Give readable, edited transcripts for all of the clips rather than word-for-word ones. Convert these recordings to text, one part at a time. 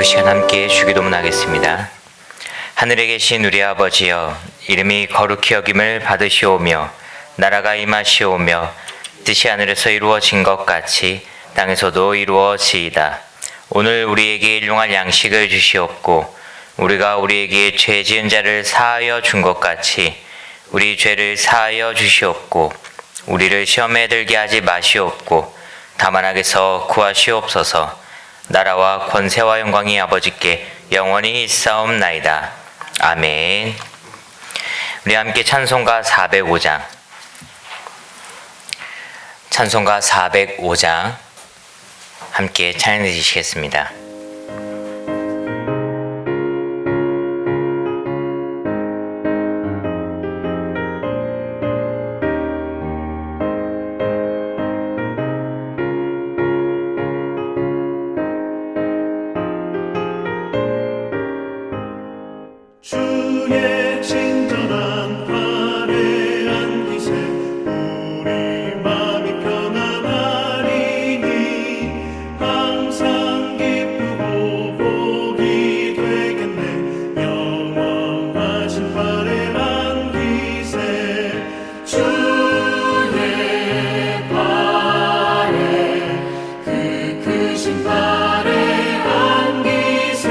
우리 시간 함께 주기도문 하겠습니다. 하늘에 계신 우리 아버지여, 이름이 거룩히 여김을 받으시오며 나라가 임하시오며 뜻이 하늘에서 이루어진 것 같이 땅에서도 이루어지이다. 오늘 우리에게 일용할 양식을 주시옵고 우리가 우리에게 죄 지은 자를 사하여 준 것 같이 우리 죄를 사하여 주시옵고 우리를 시험에 들게 하지 마시옵고 다만 악에서 구하시옵소서. 나라와 권세와 영광이 아버지께 영원히 있사옵나이다. 아멘. 우리 함께 찬송가 405장 함께 찬양해 주시겠습니다. 주의 친절한 팔에 안기세 우리 마음이 편안하리니 항상 기쁘고 복이 되겠네. 영원하신 팔에 안기세 주의 팔에 그 크신 팔에 안기세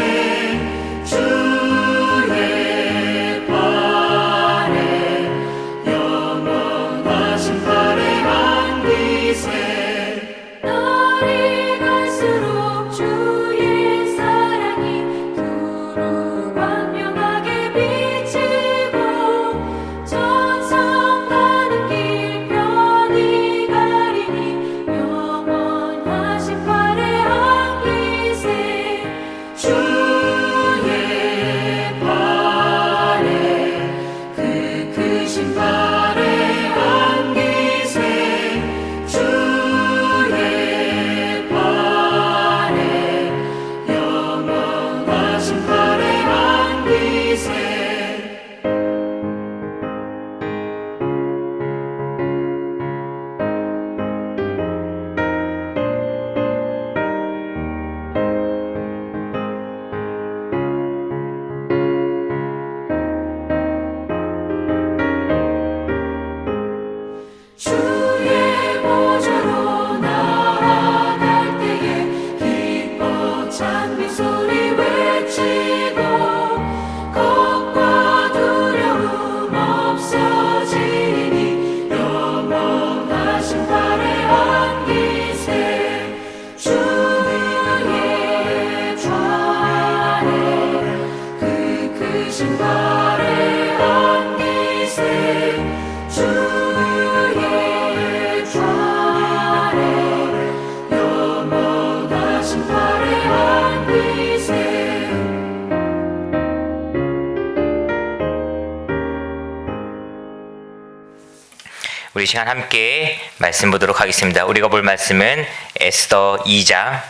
우리 시간 함께 말씀 보도록 하겠습니다. 우리가 볼 말씀은 에스더 2장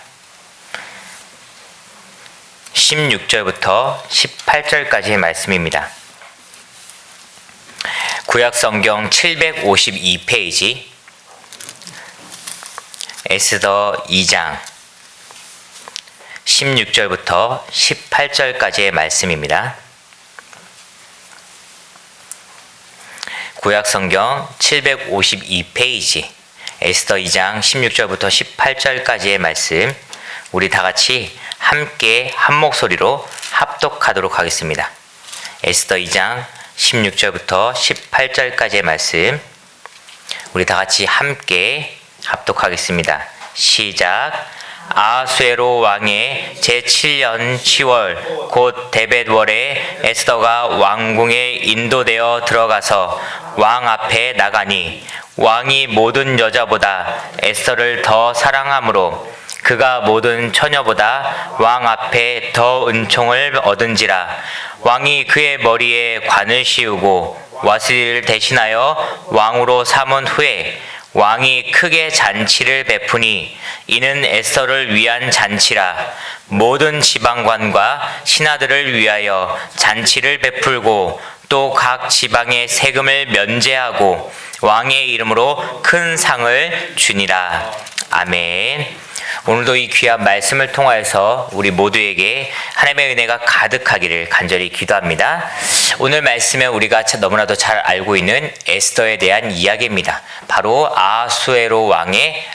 16절부터 18절까지의 말씀입니다. 구약성경 752페이지 에스더 2장 16절부터 18절까지의 말씀입니다. 구약성경 752페이지 에스더 2장 16절부터 18절까지의 말씀, 우리 다같이 함께 한 목소리로 합독하도록 하겠습니다. 에스더 2장 16절부터 18절까지의 말씀, 우리 다같이 함께 합독하겠습니다. 시작. 아수에로 왕의 제7년 10월 곧 데벳월에 에스더가 왕궁에 인도되어 들어가서 왕 앞에 나가니 왕이 모든 여자보다 에스더를 더 사랑하므로 그가 모든 처녀보다 왕 앞에 더 은총을 얻은지라. 왕이 그의 머리에 관을 씌우고 와스리를 대신하여 왕으로 삼은 후에 왕이 크게 잔치를 베푸니 이는 에스더를 위한 잔치라. 모든 지방관과 신하들을 위하여 잔치를 베풀고 또 각 지방의 세금을 면제하고 왕의 이름으로 큰 상을 주니라. 아멘. 오늘도 이 귀한 말씀을 통하여서 우리 모두에게 하나님의 은혜가 가득하기를 간절히 기도합니다. 오늘 말씀에 우리가 너무나도 잘 알고 있는 에스더에 대한 이야기입니다. 바로 아하수에로 왕의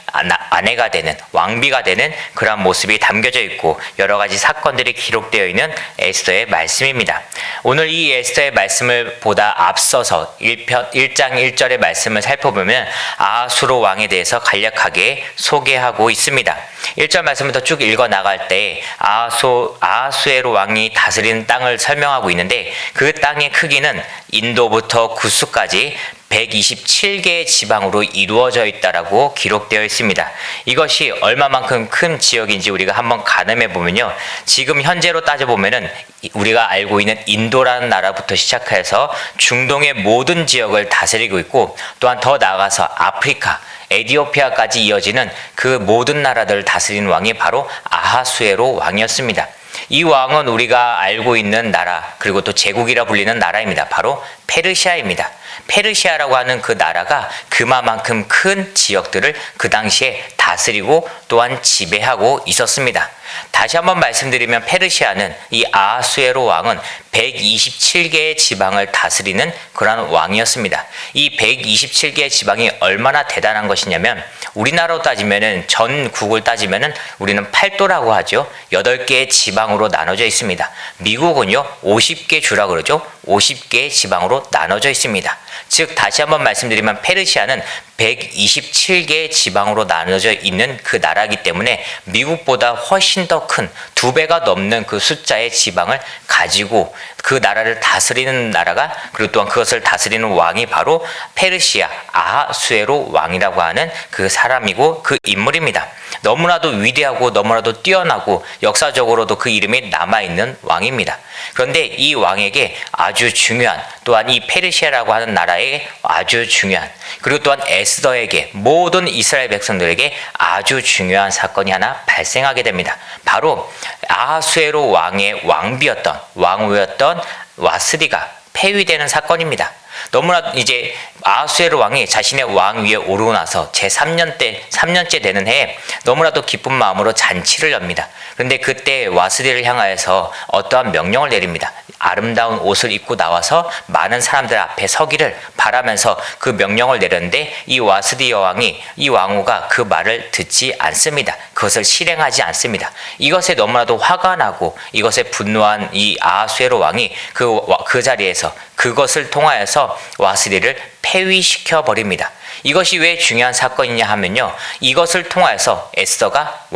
아내가 되는, 왕비가 되는 그러한 모습이 담겨져 있고 여러 가지 사건들이 기록되어 있는 에스더의 말씀입니다. 오늘 이 에스더의 말씀을 보다 앞서서 1장 1절의 말씀을 살펴보면 아하수로 왕에 대해서 간략하게 소개하고 있습니다. 1절 말씀부터 쭉 읽어 나갈 때 아하수에로 왕이 다스리는 땅을 설명하고 있는데 그 땅의 크기는 인도부터 구스까지 127개의 지방으로 이루어져 있다라고 기록되어 있습니다. 이것이 얼마만큼 큰 지역인지 우리가 한번 가늠해 보면요. 지금 현재로 따져보면은 우리가 알고 있는 인도라는 나라부터 시작해서 중동의 모든 지역을 다스리고 있고 또한 더 나아가서 아프리카, 에티오피아까지 이어지는 그 모든 나라들을 다스리는 왕이 바로 아하수에로 왕이었습니다. 이 왕은 우리가 알고 있는 나라 그리고 또 제국이라 불리는 나라입니다. 바로 페르시아입니다. 페르시아라고 하는 그 나라가 그만큼 큰 지역들을 그 당시에 다스리고 또한 지배하고 있었습니다. 다시 한번 말씀드리면 페르시아는 이 아하수에로 왕은 127개의 지방을 다스리는 그러한 왕이었습니다. 이 127개의 지방이 얼마나 대단한 것이냐면 우리나라로 따지면은 전국을 따지면은 우리는 팔도라고 하죠. 8개의 지방으로 나눠져 있습니다. 미국은요 50개 주라 그러죠. 50개의 지방으로 나눠져 있습니다. 즉 다시 한번 말씀드리면 페르시아는 127개의 지방으로 나눠져 있는 그 나라이기 때문에 미국보다 훨씬 더 큰 2배가 넘는 그 숫자의 지방을 가지고 그 나라를 다스리는 나라가 그리고 또한 그것을 다스리는 왕이 바로 페르시아 아하수에로 왕이라고 하는 그 사람이고 그 인물입니다. 너무나도 위대하고 너무나도 뛰어나고 역사적으로도 그 이름이 남아있는 왕입니다. 그런데 이 왕에게 아주 중요한 또한 이 페르시아라고 하는 나라에 아주 중요한 그리고 또한 에스더에게 모든 이스라엘 백성들에게 아주 중요한 사건이 하나 발생하게 됩니다. 바로 아하수에로 왕의 왕비였던 왕후였던 와스디가 폐위되는 사건입니다. 너무나 이제 아하수에로 왕이 자신의 왕위에 오르고 나서 제3년째 되는 해에 너무나도 기쁜 마음으로 잔치를 엽니다. 그런데 그때 와스디를 향하여서 어떠한 명령을 내립니다. 아름다운 옷을 입고 나와서 많은 사람들 앞에 서기를 바라면서 그 명령을 내렸는데 이 와스디 여왕이 이 왕후가 그 말을 듣지 않습니다. 그것을 실행하지 않습니다. 이것에 너무나도 화가 나고 이것에 분노한 이 아하수에로 왕이 그 자리에서 그것을 통하여서 와스디를 폐위시켜 버립니다. 이것이 왜 중요한 사건이냐 하면요. 이것을 통하여서 에스더가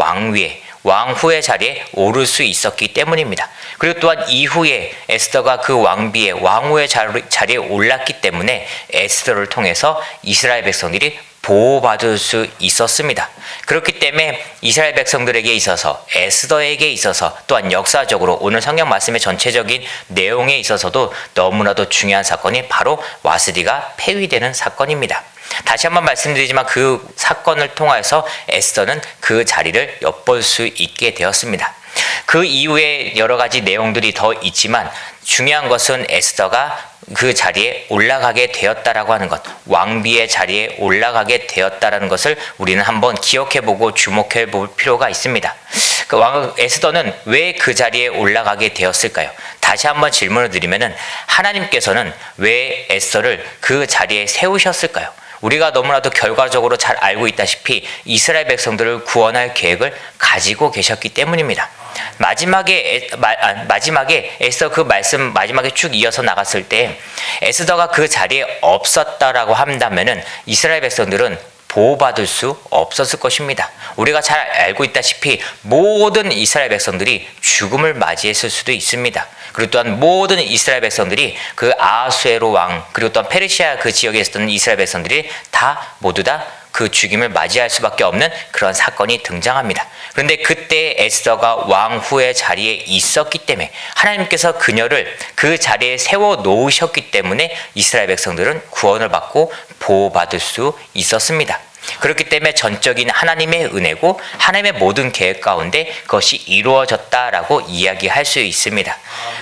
왕후의 자리에 오를 수 있었기 때문입니다. 그리고 또한 이후에 에스더가 그 왕비의 왕후의 자리에 올랐기 때문에 에스더를 통해서 이스라엘 백성들이 보호받을 수 있었습니다. 그렇기 때문에 이스라엘 백성들에게 있어서 에스더에게 있어서 또한 역사적으로 오늘 성경 말씀의 전체적인 내용에 있어서도 너무나도 중요한 사건이 바로 와스디가 폐위되는 사건입니다. 다시 한번 말씀드리지만 그 사건을 통해서 에스더는 그 자리를 엿볼 수 있게 되었습니다. 그 이후에 여러 가지 내용들이 더 있지만 중요한 것은 에스더가 그 자리에 올라가게 되었다라고 하는 것, 왕비의 자리에 올라가게 되었다라는 것을 우리는 한번 기억해보고 주목해볼 필요가 있습니다. 그 왕 에스더는 왜 그 자리에 올라가게 되었을까요? 다시 한번 질문을 드리면은 하나님께서는 왜 에스더를 그 자리에 세우셨을까요? 우리가 너무나도 결과적으로 잘 알고 있다시피 이스라엘 백성들을 구원할 계획을 가지고 계셨기 때문입니다. 마지막에 에스더 그 말씀 마지막에 쭉 이어서 나갔을 때 에스더가 그 자리에 없었다라고 한다면은 이스라엘 백성들은 보호받을 수 없었을 것입니다. 우리가 잘 알고 있다시피 모든 이스라엘 백성들이 죽음을 맞이했을 수도 있습니다. 그리고 또한 모든 이스라엘 백성들이 그 아하수에로 왕 그리고 또한 페르시아 그 지역에 있었던 이스라엘 백성들이 모두 다 그 죽임을 맞이할 수밖에 없는 그런 사건이 등장합니다. 그런데 그때 에스더가 왕후의 자리에 있었기 때문에 하나님께서 그녀를 그 자리에 세워 놓으셨기 때문에 이스라엘 백성들은 구원을 받고 보호받을 수 있었습니다. 그렇기 때문에 전적인 하나님의 은혜고 하나님의 모든 계획 가운데 그것이 이루어졌다라고 이야기할 수 있습니다.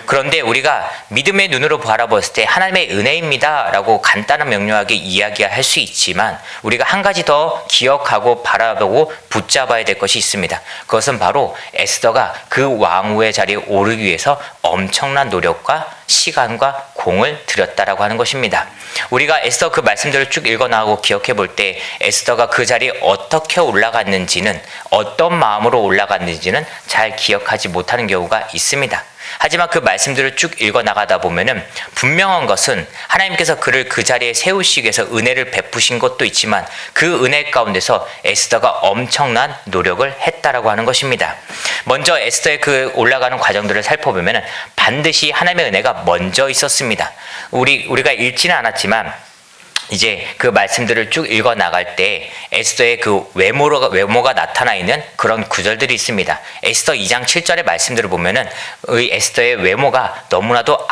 그런데 우리가 믿음의 눈으로 바라봤을 때 하나님의 은혜입니다 라고 간단한 명료하게 이야기할 수 있지만 우리가 한 가지 더 기억하고 바라보고 붙잡아야 될 것이 있습니다. 그것은 바로 에스더가 그 왕후의 자리에 오르기 위해서 엄청난 노력과 시간과 공을 들였다라고 하는 것입니다. 우리가 에스더 그 말씀들을 쭉 읽어 나가고 기억해 볼 때 에스더가 그 자리에 어떻게 올라갔는지는 어떤 마음으로 올라갔는지는 잘 기억하지 못하는 경우가 있습니다. 하지만 그 말씀들을 쭉 읽어 나가다 보면은 분명한 것은 하나님께서 그를 그 자리에 세우시기 위해서 은혜를 베푸신 것도 있지만 그 은혜 가운데서 에스더가 엄청난 노력을 했다라고 하는 것입니다. 먼저 에스더의 그 올라가는 과정들을 살펴보면은 반드시 하나님의 은혜가 먼저 있었습니다. 우리가 읽지는 않았지만 이제 그 말씀들을 쭉 읽어 나갈 때 에스더의 그 외모가 나타나 있는 그런 구절들이 있습니다. 에스더 2장 7절의 말씀들을 보면은 이 에스더의 외모가 너무나도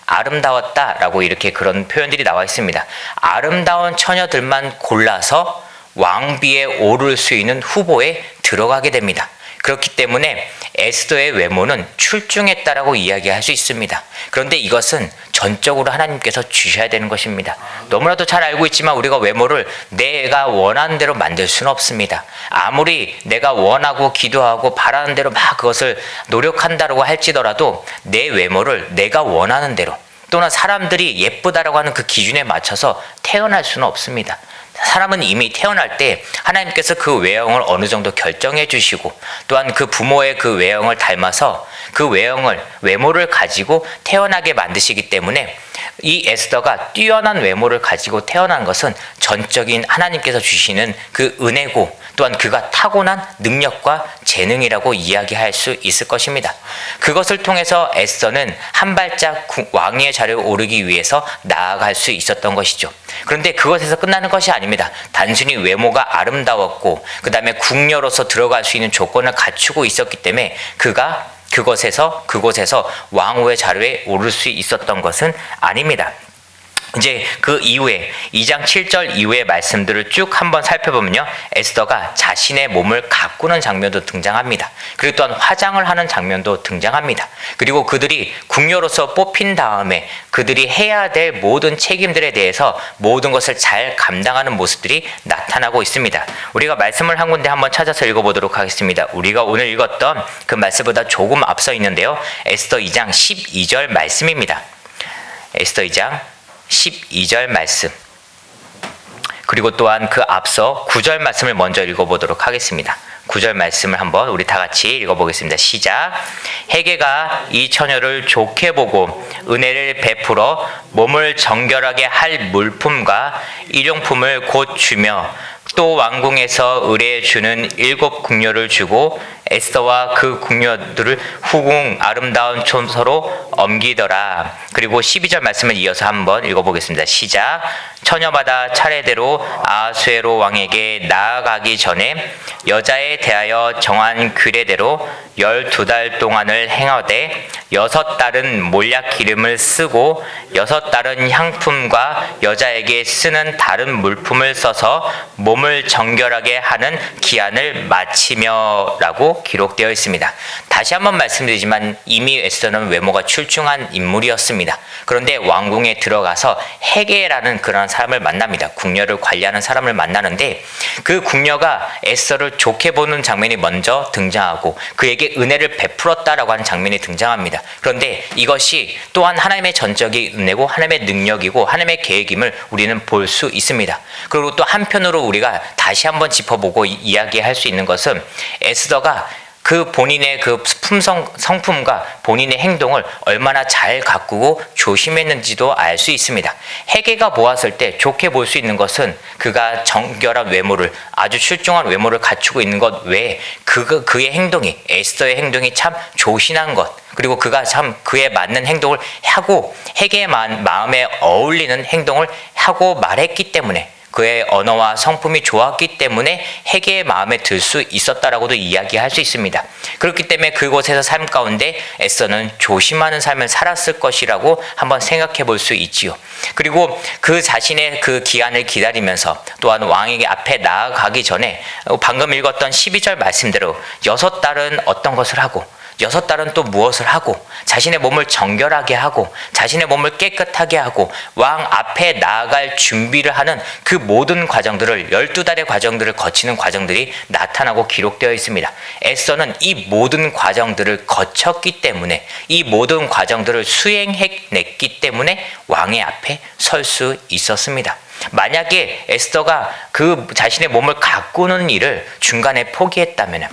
아름다웠다라고 이렇게 그런 표현들이 나와 있습니다. 아름다운 처녀들만 골라서 왕비에 오를 수 있는 후보에 들어가게 됩니다. 그렇기 때문에 에스더의 외모는 출중했다라고 이야기할 수 있습니다. 그런데 이것은 전적으로 하나님께서 주셔야 되는 것입니다. 너무나도 잘 알고 있지만 우리가 외모를 내가 원하는 대로 만들 수는 없습니다. 아무리 내가 원하고 기도하고 바라는 대로 막 그것을 노력한다고 할지더라도 내 외모를 내가 원하는 대로 또는 사람들이 예쁘다라고 하는 그 기준에 맞춰서 태어날 수는 없습니다. 사람은 이미 태어날 때 하나님께서 그 외형을 어느 정도 결정해 주시고 또한 그 부모의 그 외형을 닮아서 그 외모를 가지고 태어나게 만드시기 때문에 이 에스더가 뛰어난 외모를 가지고 태어난 것은 전적인 하나님께서 주시는 그 은혜고 또한 그가 타고난 능력과 재능이라고 이야기할 수 있을 것입니다. 그것을 통해서 에스더는 한 발짝 왕위의 자리에 오르기 위해서 나아갈 수 있었던 것이죠. 그런데 그것에서 끝나는 것이 아닙니다. 단순히 외모가 아름다웠고 그 다음에 궁녀로서 들어갈 수 있는 조건을 갖추고 있었기 때문에 그가 그곳에서 왕후의 자리에 오를 수 있었던 것은 아닙니다. 이제 그 이후에 2장 7절 이후의 말씀들을 쭉 한번 살펴보면요. 에스더가 자신의 몸을 가꾸는 장면도 등장합니다. 그리고 또한 화장을 하는 장면도 등장합니다. 그리고 그들이 궁녀로서 뽑힌 다음에 그들이 해야 될 모든 책임들에 대해서 모든 것을 잘 감당하는 모습들이 나타나고 있습니다. 우리가 말씀을 한 군데 한번 찾아서 읽어보도록 하겠습니다. 우리가 오늘 읽었던 그 말씀보다 조금 앞서 있는데요. 에스더 2장 12절 말씀입니다. 에스더 2장 12절 말씀 그리고 또한 그 앞서 9절 말씀을 먼저 읽어보도록 하겠습니다. 9절 말씀을 한번 우리 다 같이 읽어보겠습니다. 시작. 헤게가 이 처녀를 좋게 보고 은혜를 베풀어 몸을 정결하게 할 물품과 일용품을 곧 주며 또 왕궁에서 의뢰해 주는 7 궁녀를 주고 에스더와 그 궁녀들을 후궁 아름다운 촌서로 옮기더라. 그리고 12절 말씀을 이어서 한번 읽어보겠습니다. 시작. 처녀마다 차례대로 아하수에로 왕에게 나아가기 전에 여자에 대하여 정한 규례대로 12달 동안을 행하되 6달은 몰약 기름을 쓰고 6달은 향품과 여자에게 쓰는 다른 물품을 써서 몸을 정결하게 하는 기한을 마치며 라고 기록되어 있습니다. 다시 한번 말씀드리지만 이미 에스더는 외모가 출중한 인물이었습니다. 그런데 왕궁에 들어가서 헤게라는 그런 사람을 만납니다. 궁녀를 관리하는 사람을 만나는데 그 궁녀가 에스더를 좋게 보는 장면이 먼저 등장하고 그에게 은혜를 베풀었다라고 하는 장면이 등장합니다. 그런데 이것이 또한 하나님의 전적인 은혜고 하나님의 능력이고 하나님의 계획임을 우리는 볼 수 있습니다. 그리고 또 한편으로 우리가 다시 한번 짚어보고 이야기할 수 있는 것은 에스더가 그 본인의 그 성품과 본인의 행동을 얼마나 잘 가꾸고 조심했는지도 알 수 있습니다. 헤게가 보았을 때 좋게 볼 수 있는 것은 그가 정결한 외모를 아주 출중한 외모를 갖추고 있는 것 외에 그의 행동이 에스더의 행동이 참 조신한 것 그리고 그가 참 그에 맞는 행동을 하고 헤게의 마음에 어울리는 행동을 하고 말했기 때문에 그의 언어와 성품이 좋았기 때문에 회개의 마음에 들 수 있었다라고도 이야기할 수 있습니다. 그렇기 때문에 그곳에서 삶 가운데 에스더는 조심하는 삶을 살았을 것이라고 한번 생각해 볼 수 있지요. 그리고 그 자신의 그 기한을 기다리면서 또한 왕에게 앞에 나아가기 전에 방금 읽었던 12절 말씀대로 6달은 어떤 것을 하고 6달은 또 무엇을 하고 자신의 몸을 정결하게 하고 자신의 몸을 깨끗하게 하고 왕 앞에 나아갈 준비를 하는 그 모든 과정들을 12달의 과정들을 거치는 과정들이 나타나고 기록되어 있습니다. 에스더는 이 모든 과정들을 거쳤기 때문에 이 모든 과정들을 수행해냈기 때문에 왕의 앞에 설 수 있었습니다. 만약에 에스더가 그 자신의 몸을 가꾸는 일을 중간에 포기했다면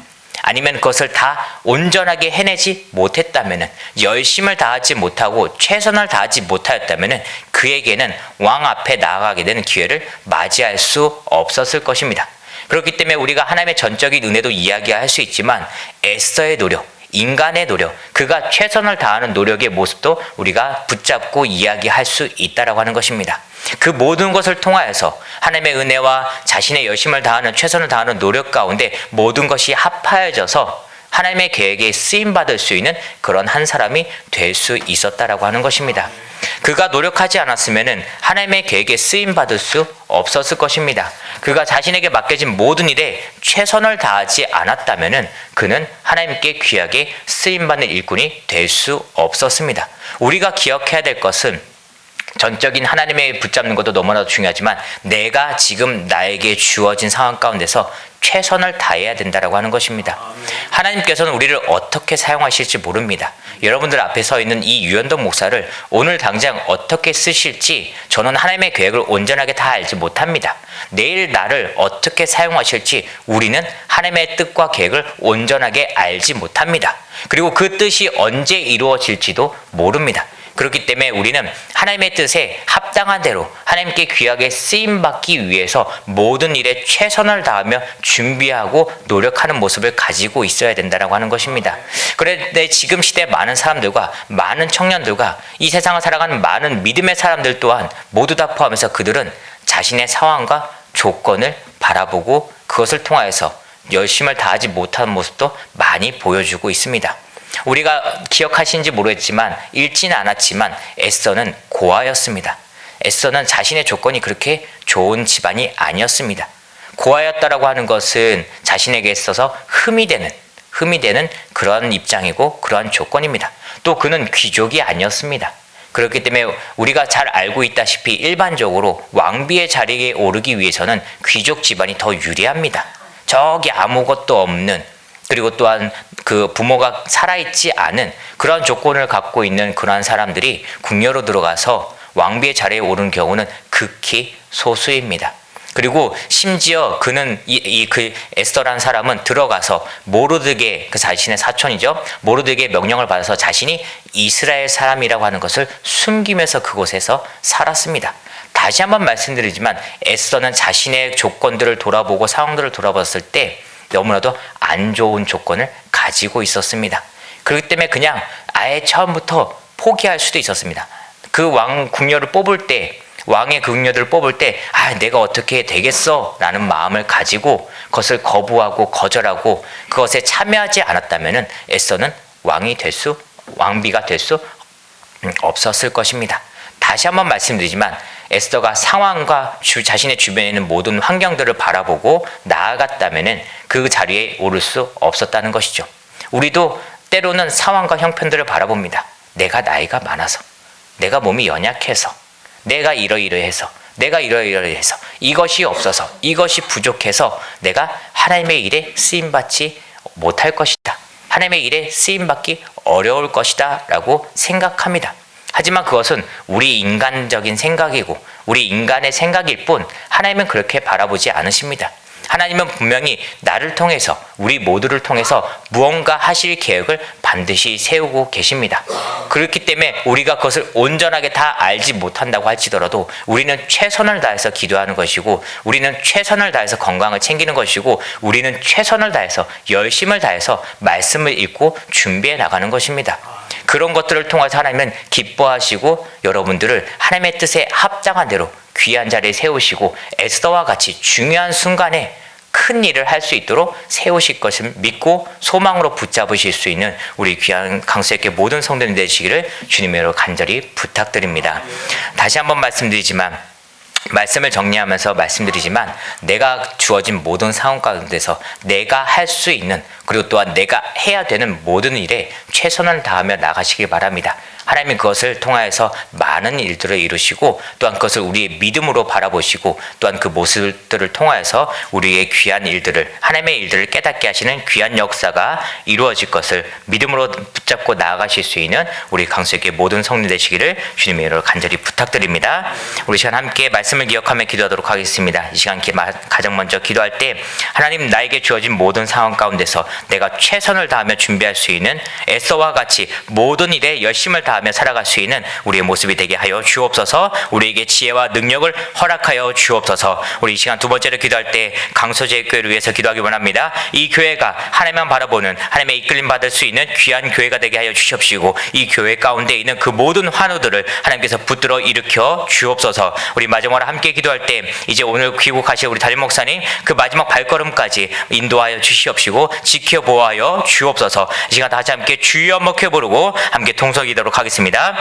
아니면 그것을 다 온전하게 해내지 못했다면 열심을 다하지 못하고 최선을 다하지 못하였다면 그에게는 왕 앞에 나아가게 되는 기회를 맞이할 수 없었을 것입니다. 그렇기 때문에 우리가 하나님의 전적인 은혜도 이야기할 수 있지만 에스더의 노력, 인간의 노력, 그가 최선을 다하는 노력의 모습도 우리가 붙잡고 이야기할 수 있다라고 하는 것입니다. 그 모든 것을 통하여서 하나님의 은혜와 자신의 열심을 다하는 최선을 다하는 노력 가운데 모든 것이 합하여져서 하나님의 계획에 쓰임받을 수 있는 그런 한 사람이 될 수 있었다라고 하는 것입니다. 그가 노력하지 않았으면 하나님의 계획에 쓰임받을 수 없었을 것입니다. 그가 자신에게 맡겨진 모든 일에 최선을 다하지 않았다면 그는 하나님께 귀하게 쓰임받는 일꾼이 될 수 없었습니다. 우리가 기억해야 될 것은 전적인 하나님의 붙잡는 것도 너무나도 중요하지만 내가 지금 나에게 주어진 상황 가운데서 최선을 다해야 된다라고 하는 것입니다. 하나님께서는 우리를 어떻게 사용하실지 모릅니다. 여러분들 앞에 서 있는 이 유현덕 목사를 오늘 당장 어떻게 쓰실지 저는 하나님의 계획을 온전하게 다 알지 못합니다. 내일 나를 어떻게 사용하실지 우리는 하나님의 뜻과 계획을 온전하게 알지 못합니다. 그리고 그 뜻이 언제 이루어질지도 모릅니다. 그렇기 때문에 우리는 하나님의 뜻에 합당한 대로 하나님께 귀하게 쓰임받기 위해서 모든 일에 최선을 다하며 준비하고 노력하는 모습을 가지고 있어야 된다고 하는 것입니다. 그런데 지금 시대 많은 사람들과 많은 청년들과 이 세상을 살아가는 많은 믿음의 사람들 또한 모두 다 포함해서 그들은 자신의 상황과 조건을 바라보고 그것을 통하여서 열심을 다하지 못하는 모습도 많이 보여주고 있습니다. 우리가 기억하시는지 모르겠지만 읽지는 않았지만 에스더는 고아였습니다. 에스더는 자신의 조건이 그렇게 좋은 집안이 아니었습니다. 고아였다라고 하는 것은 자신에게 있어서 흠이 되는 그러한 입장이고 그러한 조건입니다. 또 그는 귀족이 아니었습니다. 그렇기 때문에 우리가 잘 알고 있다시피 일반적으로 왕비의 자리에 오르기 위해서는 귀족 집안이 더 유리합니다. 저기 아무것도 없는 그리고 또한 그 부모가 살아있지 않은 그런 조건을 갖고 있는 그러한 사람들이 궁녀로 들어가서 왕비의 자리에 오른 경우는 극히 소수입니다. 그리고 심지어 그는 그 에스더라는 사람은 들어가서 모르드게 그 자신의 사촌이죠. 모르드게 명령을 받아서 자신이 이스라엘 사람이라고 하는 것을 숨기면서 그곳에서 살았습니다. 다시 한번 말씀드리지만 에스더는 자신의 조건들을 돌아보고 상황들을 돌아봤을 때 너무나도 안 좋은 조건을 가지고 있었습니다. 그렇기 때문에 그냥 아예 처음부터 포기할 수도 있었습니다. 그 왕 궁녀를 뽑을 때 왕의 궁녀들을 뽑을 때 내가 어떻게 되겠어 라는 마음을 가지고 그것을 거부하고 거절하고 그것에 참여하지 않았다면 에스더는 왕비가 될 수 없었을 것입니다. 다시 한번 말씀드리지만 에스더가 상황과 자신의 주변에 있는 모든 환경들을 바라보고 나아갔다면 그 자리에 오를 수 없었다는 것이죠. 우리도 때로는 상황과 형편들을 바라봅니다. 내가 나이가 많아서, 내가 몸이 연약해서, 내가 이러이러해서, 내가 이러이러해서, 이것이 없어서, 이것이 부족해서 내가 하나님의 일에 쓰임받지 못할 것이다. 하나님의 일에 쓰임받기 어려울 것이다 라고 생각합니다. 하지만 그것은 우리 인간적인 생각이고 우리 인간의 생각일 뿐 하나님은 그렇게 바라보지 않으십니다. 하나님은 분명히 나를 통해서 우리 모두를 통해서 무언가 하실 계획을 반드시 세우고 계십니다. 그렇기 때문에 우리가 그것을 온전하게 다 알지 못한다고 할지더라도 우리는 최선을 다해서 기도하는 것이고 우리는 최선을 다해서 건강을 챙기는 것이고 우리는 최선을 다해서 열심을 다해서 말씀을 읽고 준비해 나가는 것입니다. 그런 것들을 통해서 하나님은 기뻐하시고 여러분들을 하나님의 뜻에 합당한 대로 귀한 자리에 세우시고 에스더와 같이 중요한 순간에 큰 일을 할 수 있도록 세우실 것을 믿고 소망으로 붙잡으실 수 있는 우리 귀한 강수에게 모든 성도님 되시기를 주님으로 간절히 부탁드립니다. 다시 한번 말씀드리지만 말씀을 정리하면서 말씀드리지만 내가 주어진 모든 상황 가운데서 내가 할 수 있는 그리고 또한 내가 해야 되는 모든 일에 최선을 다하며 나가시기 바랍니다. 하나님이 그것을 통하여서 많은 일들을 이루시고 또한 그것을 우리의 믿음으로 바라보시고 또한 그 모습들을 통하여서 우리의 귀한 일들을 하나님의 일들을 깨닫게 하시는 귀한 역사가 이루어질 것을 믿음으로 붙잡고 나아가실 수 있는 우리 강수에게 모든 성리 되시기를 주님의 이름으로 간절히 부탁드립니다. 우리 시간 함께 말씀을 기억하며 기도하도록 하겠습니다. 이 시간 가장 먼저 기도할 때 하나님 나에게 주어진 모든 상황 가운데서 내가 최선을 다하며 준비할 수 있는 에서와 같이 모든 일에 열심을 다하며 살아갈 수 있는 우리의 모습이 되게 하여 주옵소서. 우리에게 지혜와 능력을 허락하여 주옵소서. 우리 이 시간 두 번째로 기도할 때 강소제일교회를 위해서 기도하기 원합니다. 이 교회가 하나님만 바라보는 하나님의 이끌림 받을 수 있는 귀한 교회가 되게 하여 주시옵시고 이 교회 가운데 있는 그 모든 환우들을 하나님께서 붙들어 일으켜 주옵소서. 우리 마지막으로 함께 기도할 때 이제 오늘 귀국하실 우리 담임 목사님 그 마지막 발걸음까지 인도하여 주시옵시고 지켜보아여 주옵소서. 이 시간 다시 함께 주여 먹혀 부르고 함께 동서기도록 하겠습니다.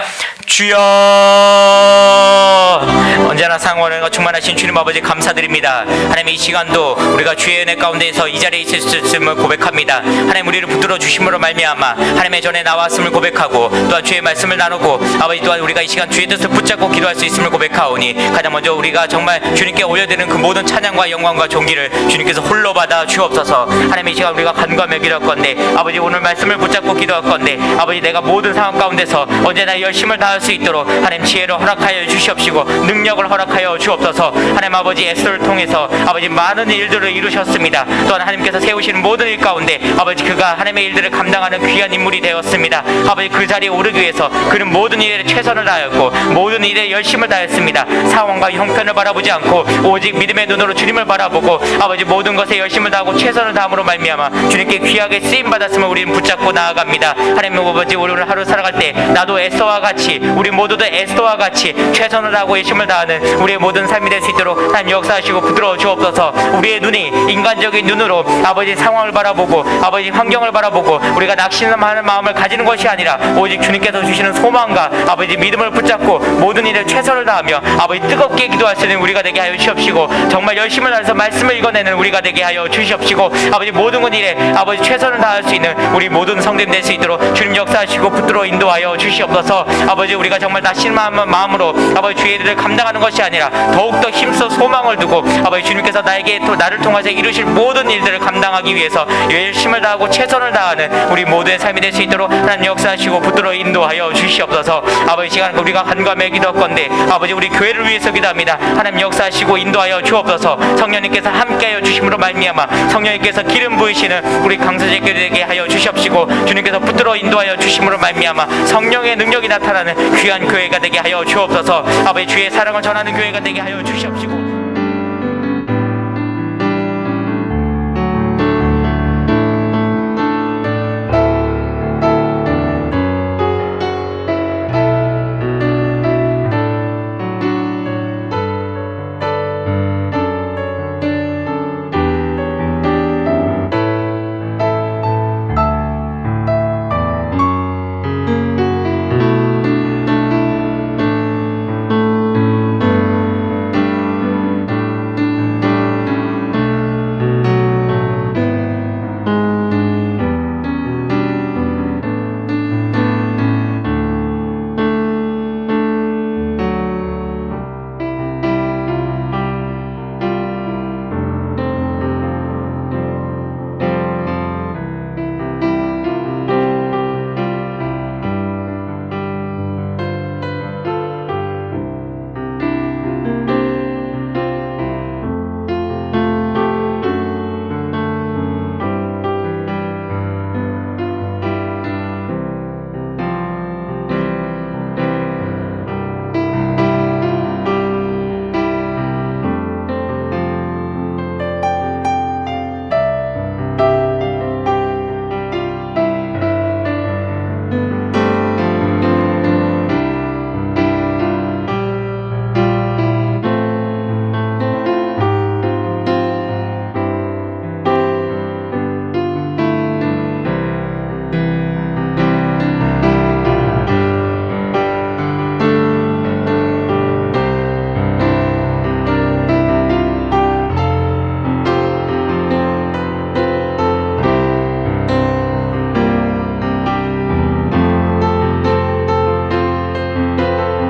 주여 언제나 상원과 충만하신 주님 아버지 감사드립니다. 하나님 이 시간도 우리가 주의 은혜 가운데에서 이 자리에 있을 수 있음을 고백합니다. 하나님 우리를 붙들어 주심으로 말미암아 하나님의 전에 나왔음을 고백하고 또한 주의 말씀을 나누고 아버지 또한 우리가 이 시간 주의 뜻을 붙잡고 기도할 수 있음을 고백하오니 가장 먼저 우리가 정말 주님께 올려드리는 그 모든 찬양과 영광과 존귀를 주님께서 홀로 받아 주옵소서. 하나님 이 시간 우리가 간구하며 기도할 건데 아버지 오늘 말씀을 붙잡고 기도할 건데 아버지 내가 모든 상황 가운데서 언제나 열심을 다할 수 있도록 하나님 지혜를 허락하여 주시옵시고 능력을 허락하여 주옵소서. 하나님 아버지 에스더를 통해서 아버지 많은 일들을 이루셨습니다. 또한 하나님께서 세우시는 모든 일 가운데 아버지 그가 하나님의 일들을 감당하는 귀한 인물이 되었습니다. 아버지 그 자리에 오르기 위해서 그는 모든 일에 최선을 다하였고 모든 일에 열심을 다했습니다. 상황과 형편을 바라보지 않고 오직 믿음의 눈으로 주님을 바라보고 아버지 모든 것에 열심을 다하고 최선을 다함으로 말미암아 주님께 귀하게 쓰임 받았음을 우리는 붙잡고 나아갑니다. 하나님 아버지 우리 오늘 하루 살아갈 때 나도 에스더와 같이 우리 모두도 에스더와 같이 최선을 다하고 열심을 다하는 우리의 모든 삶이 될 수 있도록 하나님 역사하시고 부드러워 주옵소서. 우리의 눈이 인간적인 눈으로 아버지 상황을 바라보고 아버지 환경을 바라보고 우리가 낙심하는 마음을 가지는 것이 아니라 오직 주님께서 주시는 소망과 아버지 믿음을 붙잡고 모든 일에 최선을 다하며 아버지 뜨겁게 기도할 수 있는 우리가 되게 하여 주시옵시고 정말 열심을 다해서 말씀을 읽어내는 우리가 되게 하여 주시옵시고 아버지 모든 일에 아버지 최선을 다할 수 있는 우리 모든 성도님 될 수 있도록 주님 역사하시고 붙들어 인도하여 주시옵소서. 아버지 우리가 정말 낙심한 마음으로 아버지 주의 일을 감당하는 것이 아니라 더욱더 힘써 소망을 두고 아버지 주님께서 나에게 또 나를 통해서 이루실 모든 일들을 감당하기 위해서 열심을 다하고 최선을 다하는 우리 모두의 삶이 될 수 있도록 하나님 역사하시고 붙들어 인도하여 주시옵소서. 아버지 시간 우리가 간과하며 기도할 건데 아버지 우리 교회를 위해서 기도합니다. 하나님 역사하시고 인도하여 주옵소서. 성령님께서 함께하여 주심으로 말미암아 성령님께서 기름 부으시는 우리 강서제교회에게 하여 주시옵시고 주님께서 붙들어 인도하여 주심으로 말미암아 성령의 능력이 나타나는 귀한 교회가 되게 하여 주옵소서. 아버지 주의 사랑을 전하는 교회가 되게 하여 주시옵시고